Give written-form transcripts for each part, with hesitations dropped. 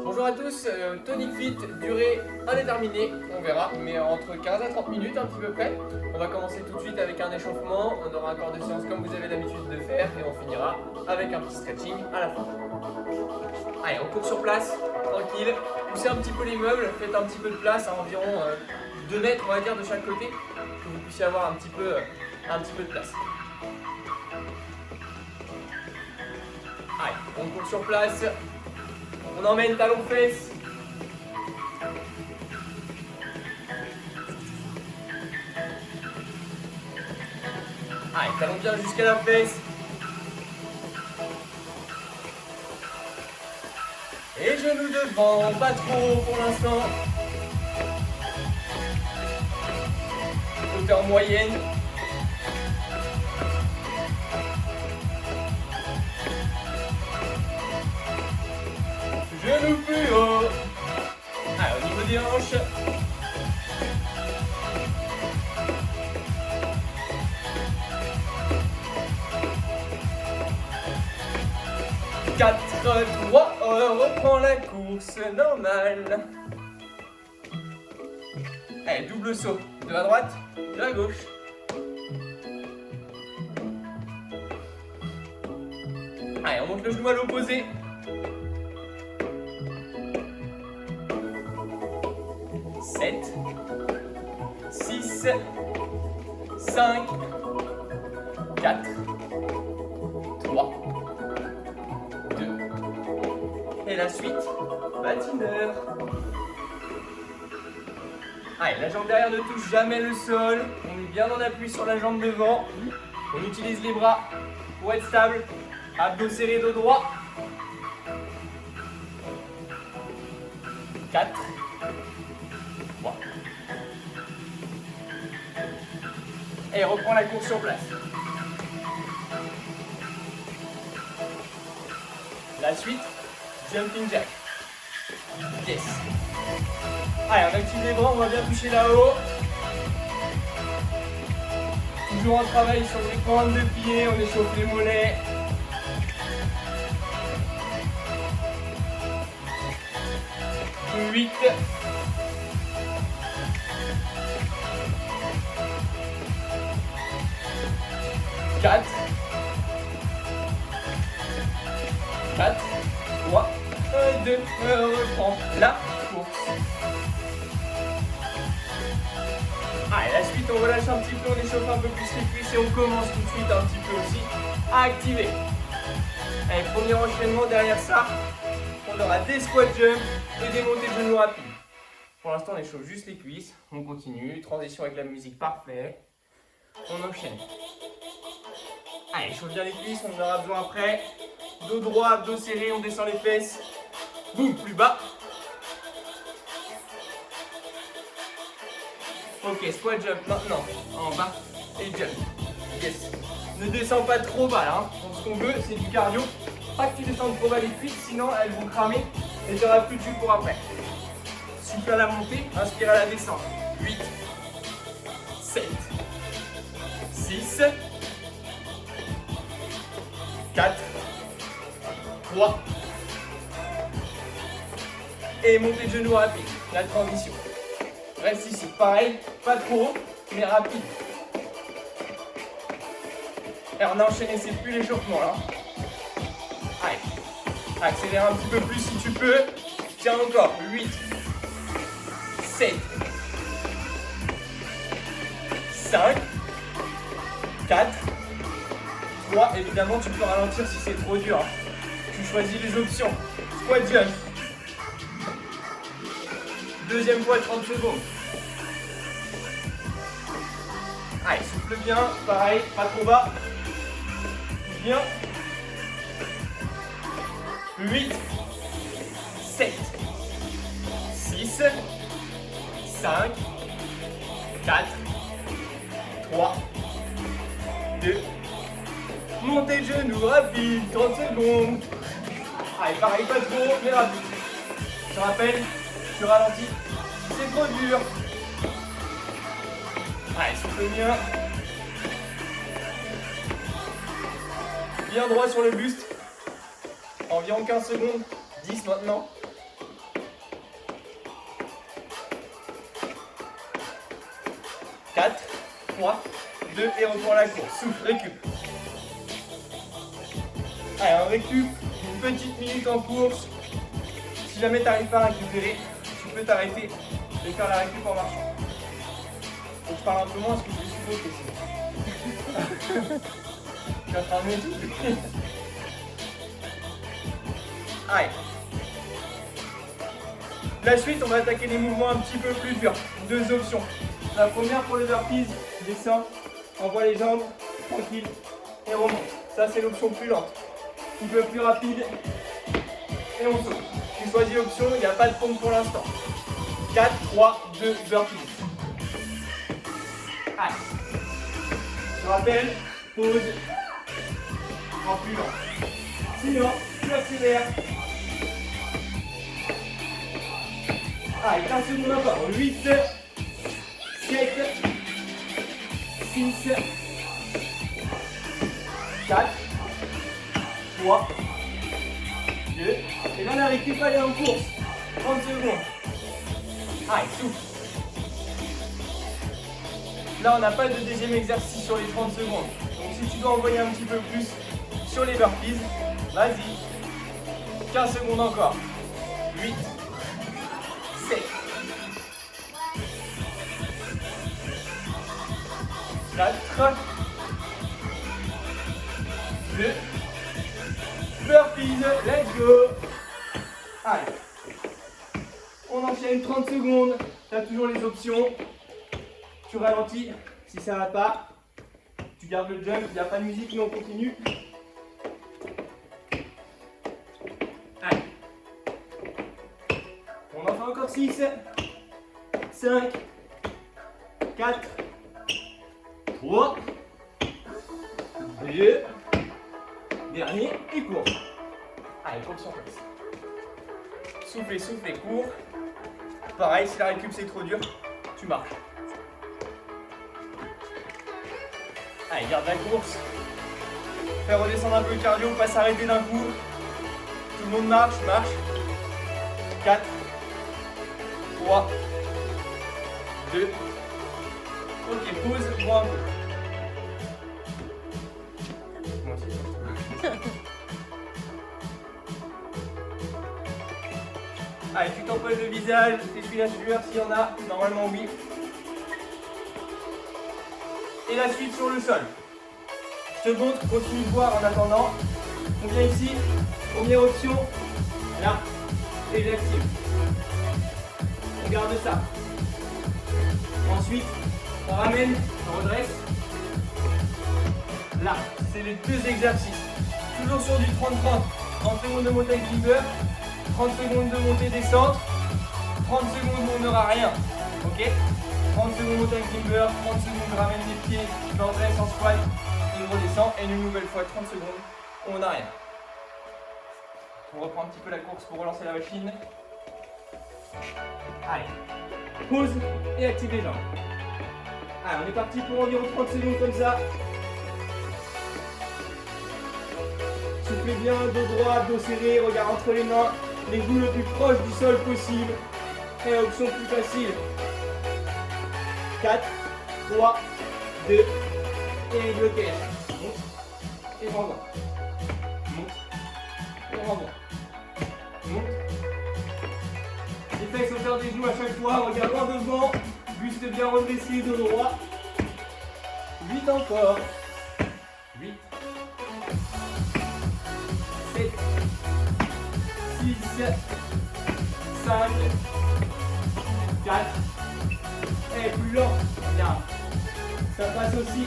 Bonjour à tous, Tonic Fit, durée indéterminée, on verra, mais entre 15 à 30 minutes un petit peu près. On va commencer tout de suite avec un échauffement, on aura un corps de séance comme vous avez l'habitude de faire et on finira avec un petit stretching à la fin. Allez, on court sur place, tranquille, poussez un petit peu les meubles, faites un petit peu de place à environ 2 mètres on va dire de chaque côté, que vous puissiez avoir un petit peu de place. Allez, on court sur place. On emmène talon-fesse. Allez, talon bien jusqu'à la fesse. Et genoux devant, pas trop pour l'instant. Hauteur moyenne. Genoux plus haut. Allez, au niveau des hanches. Quatre, trois, on reprend la course normale. Allez, double saut. De la droite, de la gauche. Allez, on monte le genou à l'opposé. 7, 6, 5, 4, 3, 2, et la suite, patineur. Allez, la jambe derrière ne touche jamais le sol, on est bien en appui sur la jambe devant, on utilise les bras pour être stable, abdos serrés, dos droit. 4, 3. Et reprend la course sur place. La suite, jumping jack. Yes. Allez, on active les bras, on va bien toucher là-haut. Toujours un travail sur les pointes de pied, on échauffe les mollets. Huit. 4, 4, 3, 2, on reprend la course. Allez, la suite, on relâche un petit peu, on échauffe un peu plus les cuisses et on commence tout de suite un petit peu aussi à activer. Allez, premier enchaînement derrière ça, on aura des squat jumps et des montées de genoux rapides. Pour l'instant, on échauffe juste les cuisses, on continue, transition avec la musique, parfait. On enchaîne. Allez, chauffe bien les cuisses, on en aura besoin après. Dos droit, dos serré, on descend les fesses. Boum, plus bas. Ok, squat jump maintenant. En bas et jump. Yes. Ne descends pas trop bas là. Hein. Donc, ce qu'on veut, c'est du cardio. Pas que tu descendes trop bas les cuisses, sinon elles vont cramer et tu n'auras plus de jus pour après. Souffle à la montée, inspire à la descente. 8, 7, 6, 4, 3, et montée de genoux rapide, la transition. Reste ici, pareil, pas trop haut, mais rapide. Et on a enchaîné, c'est plus l'échauffement là. Allez, accélère un petit peu plus si tu peux. Tiens encore, 8, 7, 5, 4, 3, évidemment tu peux ralentir si c'est trop dur. Tu choisis les options. Squat jump. Deuxième fois 30 secondes. Allez, souffle bien, pareil, pas trop bas. Bien. 8, 7, 6, 5, 4, 3, 2, montée de genoux rapide, 30 secondes. Allez, pareil, pas trop, mais rapide. Je rappelle, tu ralentis, c'est trop dur. Allez, souffle bien. Bien droit sur le buste. Environ 15 secondes, 10 maintenant. 4, 3, 2 et reprends la course. Souffle, récup. Allez, on récup une petite minute en course. Si jamais tu n'arrives pas à récupérer, tu peux t'arrêter et faire la récup en marchant. Faut que je parle un peu moins parce que je vais suffoquer sinon. Je suis en train de m'étouffer. Allez. La suite, on va attaquer des mouvements un petit peu plus durs. Deux options. La première pour les burpees, descends, envoie les jambes, tranquille, et remonte. Ça, c'est l'option plus lente. Un peu plus rapide, et on saute. Tu choisis l'option, il n'y a pas de pompe pour l'instant. 4, 3, 2, burpees. Allez. Je rappelle, pause, en plus lent. Sinon, tu accélères. Allez, 15 secondes encore. 8, 7, 6, 4, 3, 2. Et là, la récup, elle est en course. 30 secondes. Allez, souffle. Là, on n'a pas de deuxième exercice sur les 30 secondes. Donc, si tu dois envoyer un petit peu plus sur les burpees, vas-y. 15 secondes encore. 8, 7, 4, 2, burpees, let's go. Allez, on enchaîne 30 secondes, tu as toujours les options, tu ralentis si ça va pas, tu gardes le jump, il n'y a pas de musique, mais on continue. Allez, on en fait encore 6, 5, 4, 3, 2, dernier et court. Allez, cours sur place. Soufflez, soufflez, cours. Pareil, si la récup c'est trop dur, tu marches. Allez, garde la course. Fais redescendre un peu le cardio, pas s'arrêter d'un coup. Tout le monde marche, marche. 4, 3, 2. Ok, pause, bois un peu. Moi aussi. Allez, tu t'empêches le visage, t'essuies la sueur s'il y en a, normalement oui. Et la suite sur le sol. Je te montre, continue de voir en attendant. On vient ici, première option, là, et j'active. On garde ça. Ensuite, on ramène, on redresse. Là, c'est les deux exercices. Toujours sur du 30-30. 30 secondes de montée climber, 30 secondes de montée descente, 30 secondes où on n'aura rien. Ok, 30 secondes montée climber, 30 secondes de ramène des pieds, d'endresse en squat, et on redescend. Et une nouvelle fois 30 secondes où on n'a rien. On reprend un petit peu la course pour relancer la machine. Allez, pause et active les jambes. Allez, on est parti pour environ 30 secondes comme ça. Soufflez bien, dos droit, dos serré, regard entre les mains, les genoux le plus proche du sol possible. Et option plus facile. 4, 3, 2, et blocage. Monte et renvoie. Monte et renvoie. Monte. Les fesses au hauteur des genoux à chaque fois, regarde loin devant, buste bien redressé, dos droit. 8 encore. 8. 7, 6, 5, 4, et plus lent, bien, ça passe aussi.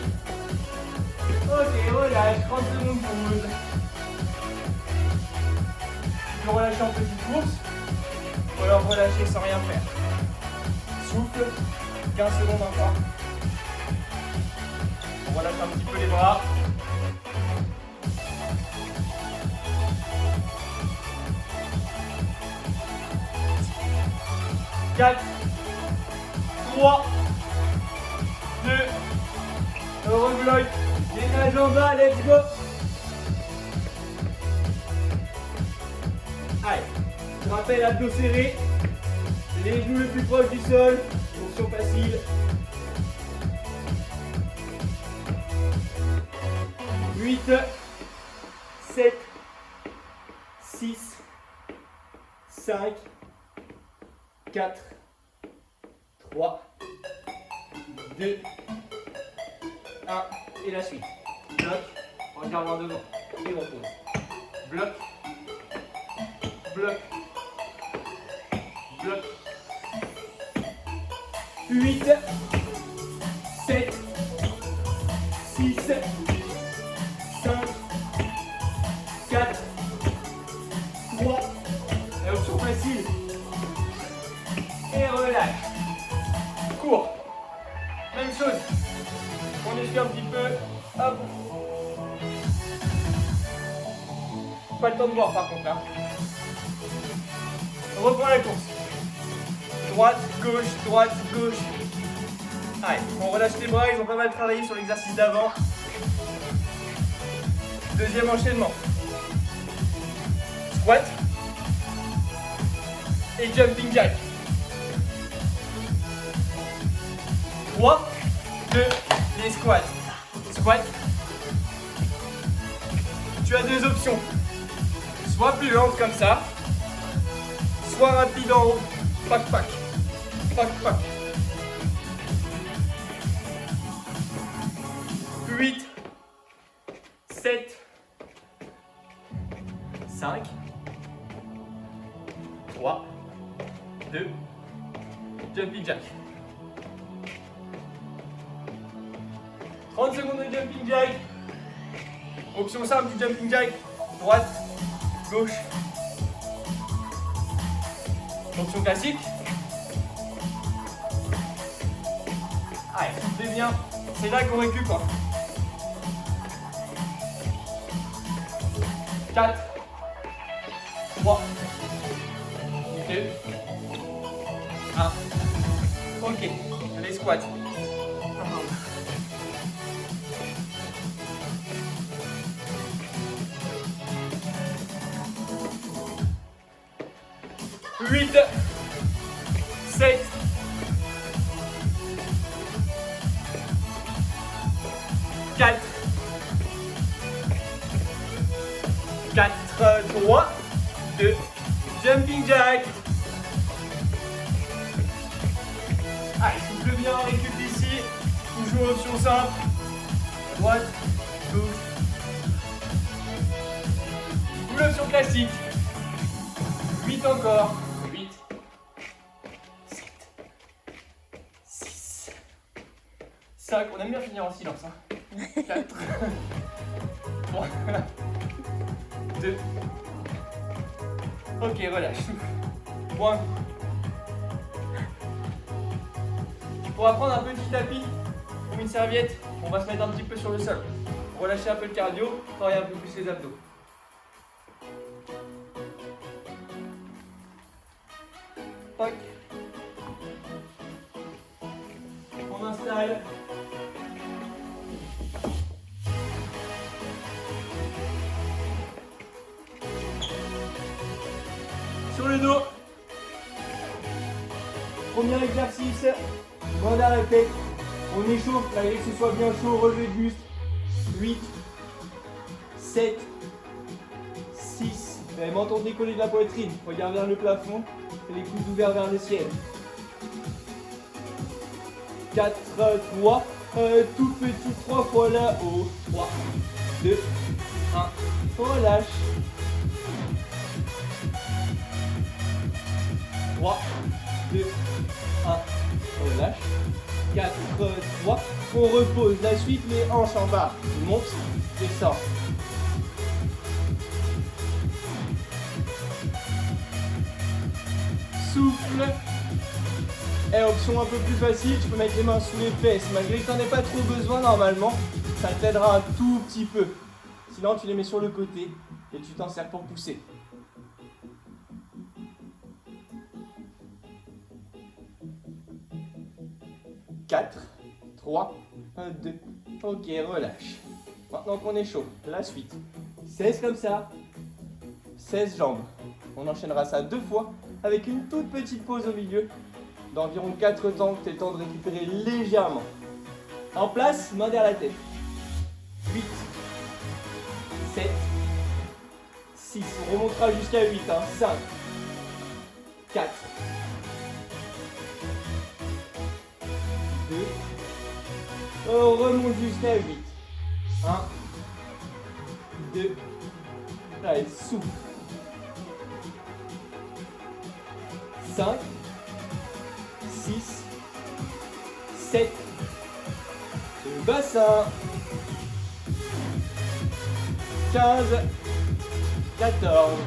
Ok, relâche, 30 secondes pause. Tu peux relâcher en petite course, ou alors relâcher sans rien faire. Souffle, 15 secondes encore. On relâche un petit peu les bras. 4, 3, 2, on rebloque, dénage en bas, let's go. Allez, je rappelle, abdos serrés, les genoux le plus proche du sol, option facile. 8, 7, 6, 5, 4, 3, 2, 1, et la suite. Bloc, regarde en devant, et repose. Bloc, bloc, bloc. 8, 7, 6, 5, 4, 3, et option facile. Et relâche. Cours. Même chose. On essuie un petit peu. Hop. Pas le temps de boire par contre. Hein. On reprend la course. Droite, gauche. Allez, on relâche les bras, ils ont pas mal travaillé sur l'exercice d'avant. Deuxième enchaînement. Squat. Et jumping jack. 3, 2, les squats. Squat. Tu as deux options. Soit plus lente comme ça, soit rapide en haut. Pac, pac. Pac, pac. 8, 7, 5, 3, 2, jumping jack. 30 secondes de jumping jack. Option simple du jumping jack. Droite, gauche. Option classique. Allez, soufflez bien. C'est là qu'on récupère quoi. 4, 3, 2, 1. Ok, les squats. Huit, 7, 4, 3, 2, jumping jack. Allez, souffle bien, récup ici. Toujours option simple. Droite, gauche. Ou l'option classique. 8 encore. 8, 7, 6, 5. On aime bien finir en silence. Hein. 4, 3, 2. Ok, relâche. Point. Tu pourras prendre un petit tapis ou une serviette. On va se mettre un petit peu sur le sol. Relâcher un peu le cardio, travailler un peu plus les abdos. Tac. On installe. Sur le dos. Premier exercice. Main derrière la tête. On échauffe malgré que ce soit bien chaud. Relevé de buste. 8, 7, 6. Menton décollé de la poitrine. Regarde vers le plafond. Et les coudes ouverts vers le ciel. 4, 3. Tout petit 3 fois là-haut. 3, 2, 1. Relâche. 3, 2, 1. Relâche. 4, 3. On repose. La suite, les hanches en bas. Monte, descend. Souffle. Et option un peu plus facile, tu peux mettre les mains sous les fesses. Malgré que tu n'en aies pas trop besoin normalement, ça t'aidera un tout petit peu. Sinon, tu les mets sur le côté et tu t'en sers pour pousser. « 4, 3, 2. Ok, relâche. Maintenant qu'on est chaud, la suite. 16 comme ça. 16 jambes. On enchaînera ça 2 fois avec une toute petite pause au milieu d'environ 4 temps que tu aies le temps de récupérer légèrement. En place, main derrière la tête. 8, On montera jusqu'à 8. 5, 4, 2. On remonte jusqu'à 8. 1, 2. Allez, souffle. 5, 6, 7. Le bassin. 15, 14,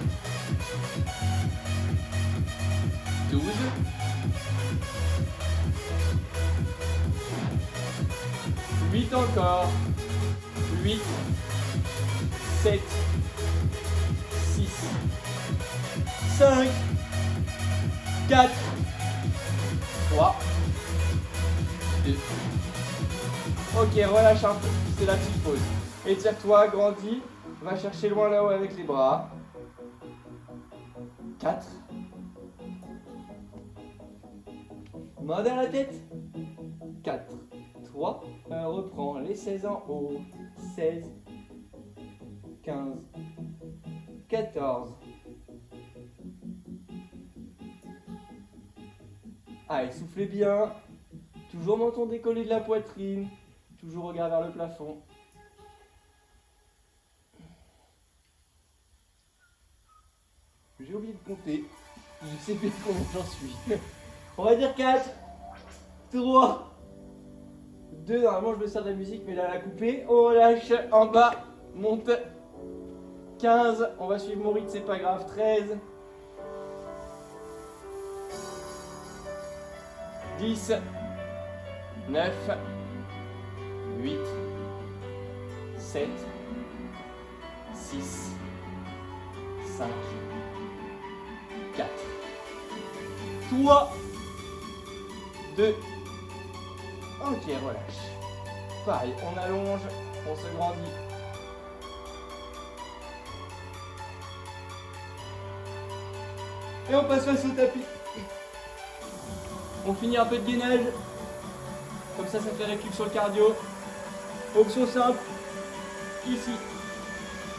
12, 8 encore, 8, 7, 6, 5, 4, 3, 2. Ok, relâche un peu, c'est la petite pause. Étire-toi, grandis, va chercher loin là-haut avec les bras. 4. Main dans la tête. 4, 3, reprends les 16 en haut. 16, 15, 14. Allez, soufflez bien. Toujours menton décollé de la poitrine. Toujours regard vers le plafond. J'ai oublié de compter. Je sais plus combien j'en suis. On va dire 4, 3, 2. Normalement, je me sers de la musique, mais là, elle a coupé. On relâche en bas. Monte. 15. On va suivre mon rythme, c'est pas grave. 13. 10. 9. 8. 7. 6. 5. 4. 3. 2. Ok, relâche. Pareil, on allonge, on se grandit. Et on passe face au tapis. On finit un peu de gainage. Comme ça fait récup sur le cardio. Option simple, ici.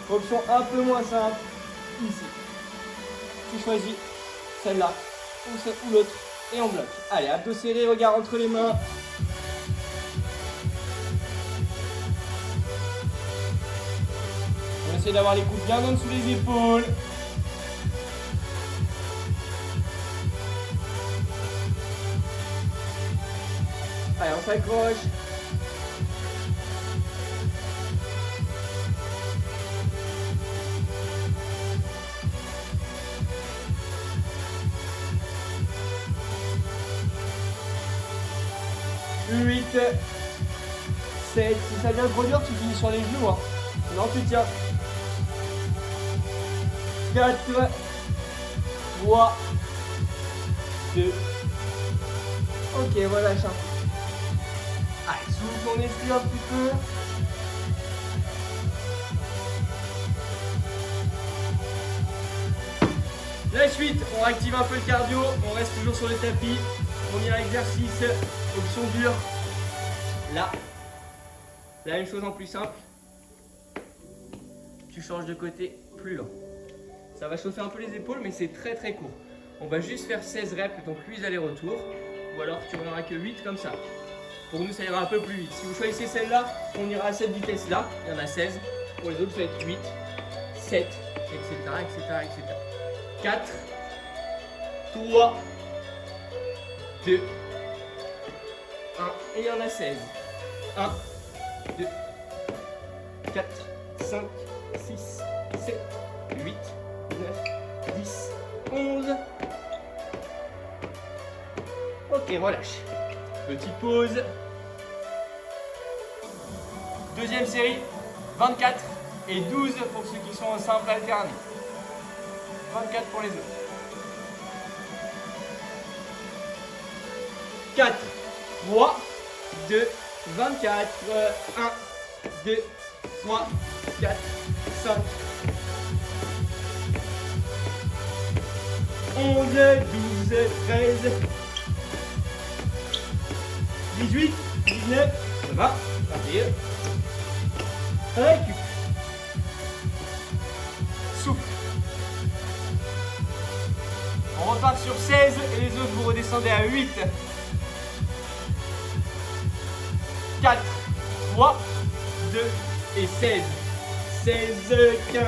Option un peu moins simple, ici. Tu choisis celle-là ou l'autre et on bloque. Allez, abdos serrés, regard entre les mains. On essaie d'avoir les coudes bien en dessous les épaules. Allez, on s'accroche. Huit, 7, si ça devient trop dur, tu finis sur les genoux. Hein. Non, tu tiens. 4, 3, 2. Ok, voilà, relâche. Allez, souffle, on expire un petit peu. La suite, on active un peu le cardio, on reste toujours sur le tapis. Premier exercice, option dure. Là, la même chose en plus simple. Tu changes de côté, plus lent. Ça va chauffer un peu les épaules, mais c'est très très court. On va juste faire 16 reps, donc 8 allers-retours. Ou alors tu n'en auras que 8 comme ça. Pour nous, ça ira un peu plus vite. Si vous choisissez celle-là, on ira à cette vitesse-là. Il y en a 16. Pour les autres, ça va être 8, 7, etc. etc., etc. 4, 3, 2, 1. Et il y en a 16. 1, 2, 4, 5, 6, 7, 8, 9, 10, 11. Ok, relâche. Petite pause. Deuxième série, 24 et 12 pour ceux qui sont en simple alterné. 24 pour les autres. 4, 3, 2, 24. 1, 2, 3, 4, 5, 11, 12, 13, 18, 19, ça va, partir. Récup. Souffle. On repart sur 16 et les autres vous redescendez à 8. 4, 3, 2 et 16. 16, 15.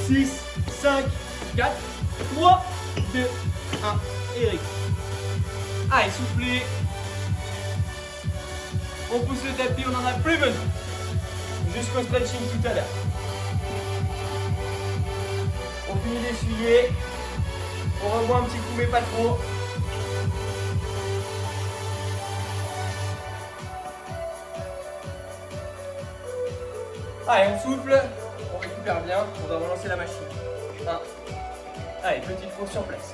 6, 5, 4, 3, 2, 1. Eric. Allez, soufflez. On pousse le tapis, on n'en a plus besoin. Jusqu'au stretching tout à l'heure. On finit d'essuyer. On revoit un petit coup, mais pas trop. Allez, on souffle. On récupère bien. On va relancer la machine. 1. Allez, petite pause sur place.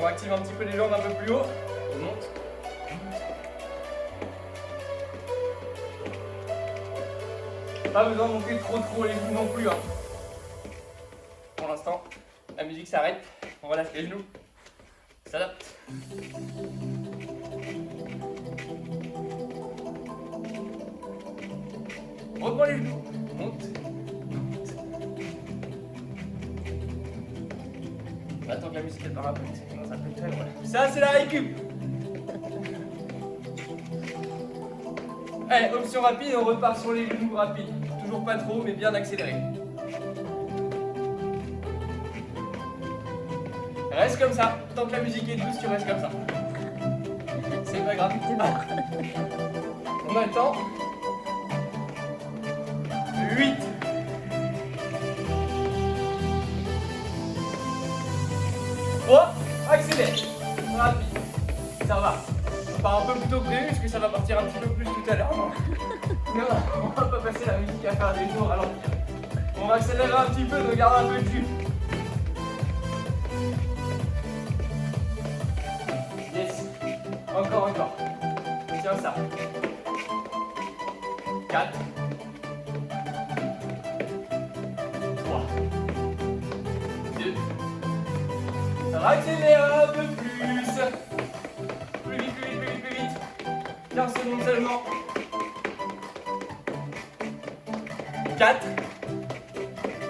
On active un petit peu les jambes un peu plus haut. On monte. Pas besoin de monter trop les genoux non plus. Hein. Pour l'instant, la musique s'arrête. On relâche les genoux. S'adapte. Reprends les genoux. Monte. Attends que la musique elle part un peu. Ça peut être très loin. Ça c'est la récup. Allez, option rapide, on repart sur les genoux rapides. Toujours pas trop, mais bien accéléré. Reste comme ça. Tant que la musique est douce, tu restes comme ça. C'est pas grave. On a le temps. 8. 3. Accélère. Rapide. Ça va. On part un peu plus tôt que prévu, parce que ça va partir un petit peu plus tout à l'heure. Non, on va pas passer la musique à faire des jours à ralentir. On va accélérer un petit peu, donc garde un peu de jus. Yes. Encore. Tiens ça. 4. 3. 2. Ça va accélérer un peu plus. Plus vite. 15 secondes seulement. 4,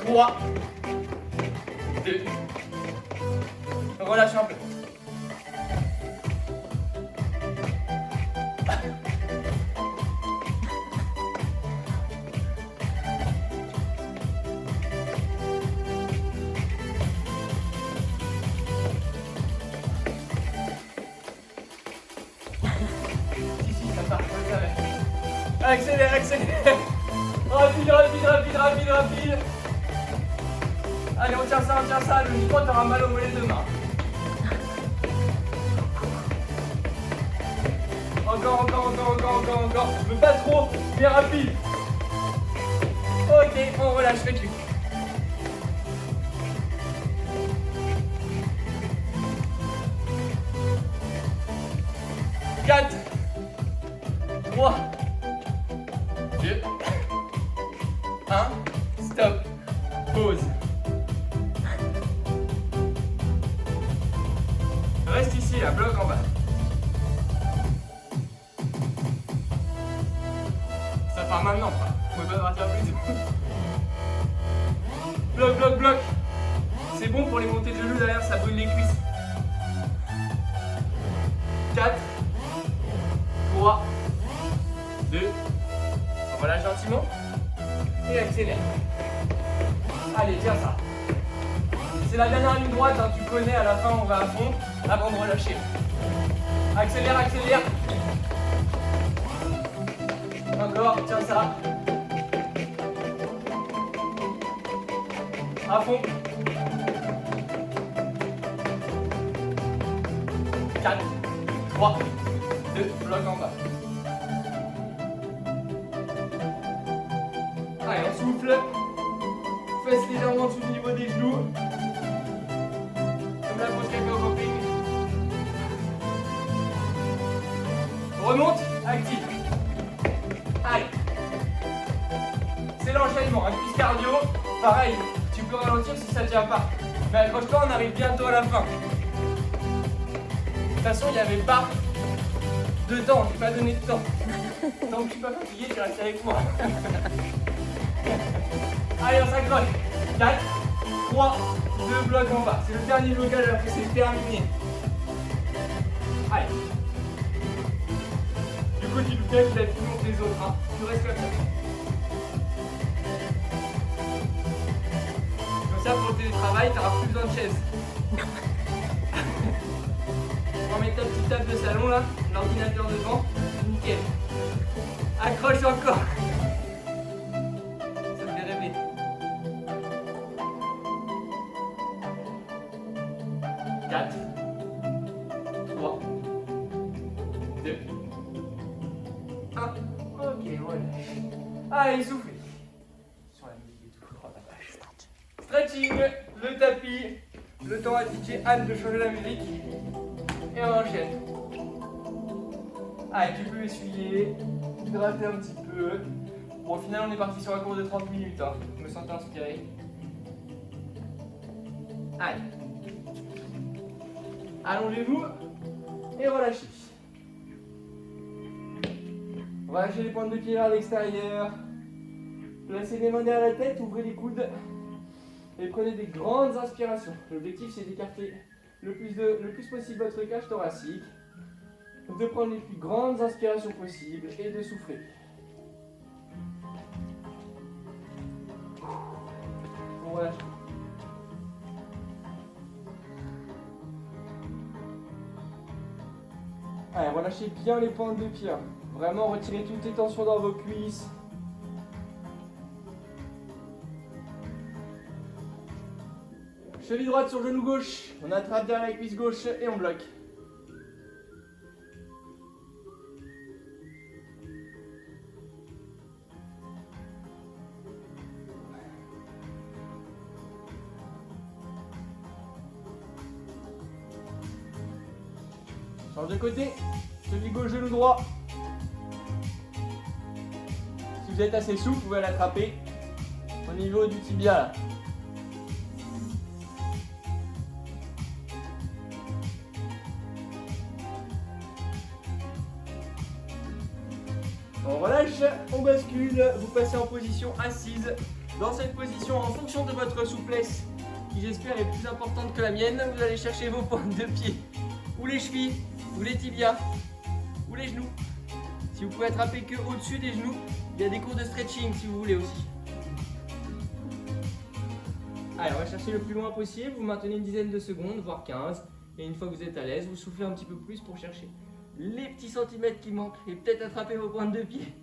3, 2. Relâche un peu. Si, ça part, je le savais. Accélère. Rapide. Allez, on tient ça. Le micro, t'auras mal au mollet demain. Encore. Mais pas trop, mais rapide. Ok, on relâche, récup. Quatre, 3, 2, 1, stop, pause. Reste ici, là, bloc en bas. Ça part maintenant, quoi. Vous pouvez pas partir plus tôt. Bloc. C'est bon pour les montées de genoux derrière, ça brûle les cuisses. 4, 3, 2, on relâche gentiment et accélère. Allez, tiens ça. C'est la dernière ligne droite, hein, tu connais, à la fin on va à fond avant de relâcher. Accélère. Encore, tiens ça. À fond. 4, 3, 2, bloc en bas. Allez, on souffle. Fesses légèrement en dessous du niveau des genoux. Comme la pose caca au camping. Remonte, active. Allez. C'est l'enchaînement. Un cuisse cardio. Pareil, tu peux ralentir si ça ne tient pas. Mais accroche-toi, on arrive bientôt à la fin. De toute façon, il n'y avait pas de temps, je n'ai pas donné de temps. Donc je ne suis pas fatigué, tu restes avec moi. Allez, on s'accroche. 4, 3, 2 blocs en bas. C'est le dernier blocage, après c'est terminé. Allez. Du coup, tu le gagnes, tu lèves tout le monde les autres. Hein. Tu restes comme ça. Comme ça, pour le télétravail, tu n'auras plus besoin de chaise. On va mettre ta petite table de salon là, l'ordinateur devant, nickel. Accroche encore. Ça me fait rêver. 4, 3, 2, 1. Ok, voilà. Allez, soufflez. Sur la musique et tout. Oh la vache. Stretching, le tapis. Le temps à DJ Anne de changer la musique. Et on enchaîne. Allez, tu peux essuyer, hydrater un petit peu. Bon, au final, on est parti sur un cours de 30 minutes. Hein. Je me sentais inspiré. Allez. Allongez-vous et relâchez. Relâchez les pointes de pied vers l'extérieur. Placez les mains derrière la tête, ouvrez les coudes et prenez des grandes inspirations. L'objectif, c'est d'écarter le plus possible votre cage thoracique, de prendre les plus grandes inspirations possibles et de souffler. On relâche. Allez, relâchez bien les pointes de pied. Vraiment, retirez toutes les tensions dans vos cuisses. Cheville droite sur genou gauche. On attrape derrière la cuisse gauche et on bloque. Change de côté. Cheville gauche, genou droit. Si vous êtes assez souple, vous pouvez l'attraper au niveau du tibia là. On relâche, on bascule, vous passez en position assise. Dans cette position, en fonction de votre souplesse, qui j'espère est plus importante que la mienne, vous allez chercher vos pointes de pied, ou les chevilles, ou les tibias, ou les genoux. Si vous pouvez attraper que au-dessus des genoux, il y a des cours de stretching si vous voulez aussi. Allez, on va chercher le plus loin possible, vous maintenez une dizaine de secondes, voire 15. Et une fois que vous êtes à l'aise, vous soufflez un petit peu plus pour chercher les petits centimètres qui manquent et peut-être attraper vos pointes de pied.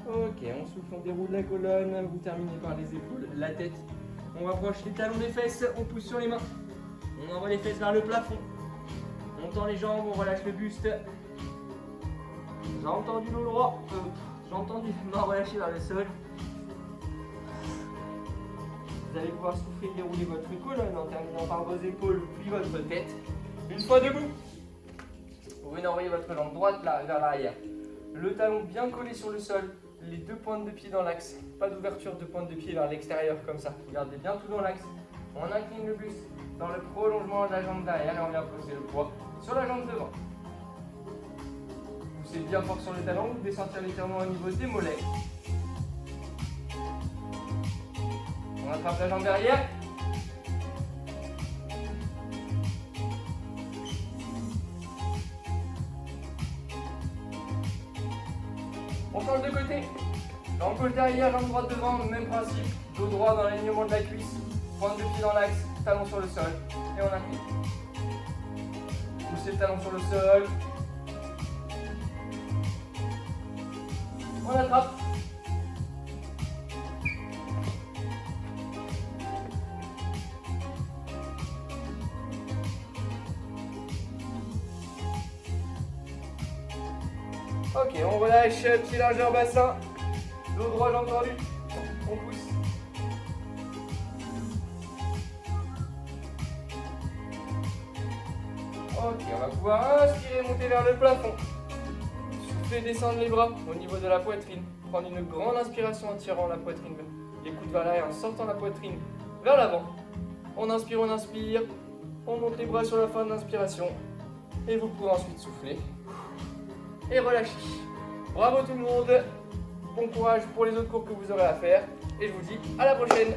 Ok, on souffle, on déroule la colonne, vous terminez par les épaules, la tête. On rapproche les talons des fesses, on pousse sur les mains. On envoie les fesses vers le plafond. On tend les jambes, on relâche le buste. J'ai entendu le droit. J'ai entendu les mains relâchées vers le sol. Vous allez pouvoir souffler, dérouler votre colonne en terminant par vos épaules, puis votre tête. Une fois debout, vous venez envoyer votre jambe droite là, vers l'arrière. Le talon bien collé sur le sol, les deux pointes de pied dans l'axe. Pas d'ouverture de pointe de pied vers l'extérieur comme ça. Gardez bien tout dans l'axe. On incline le buste dans le prolongement de la jambe derrière et on vient poser le poids sur la jambe devant. Poussez bien fort sur le talon, vous descendez légèrement au niveau des mollets. On attrape la jambe derrière. On change de côté. Jambe gauche derrière, jambe droite devant, même principe. Dos droit dans l'alignement de la cuisse. Pointe de pied dans l'axe, talon sur le sol. Et on incline. Poussez le talon sur le sol. On attrape. Ok, on relâche, pied largeur bassin, dos droit, jambe tendue, on pousse. Ok, on va pouvoir inspirer, monter vers le plafond. souffler, descendre les bras au niveau de la poitrine. Prendre une grande inspiration en tirant la poitrine, les coudes vers l'arrière, en sortant la poitrine vers l'avant. On inspire, on monte les bras sur la fin de l'inspiration. Et vous pouvez ensuite souffler et relâcher. Bravo tout le monde, bon courage pour les autres cours que vous aurez à faire. Et je vous dis à la prochaine.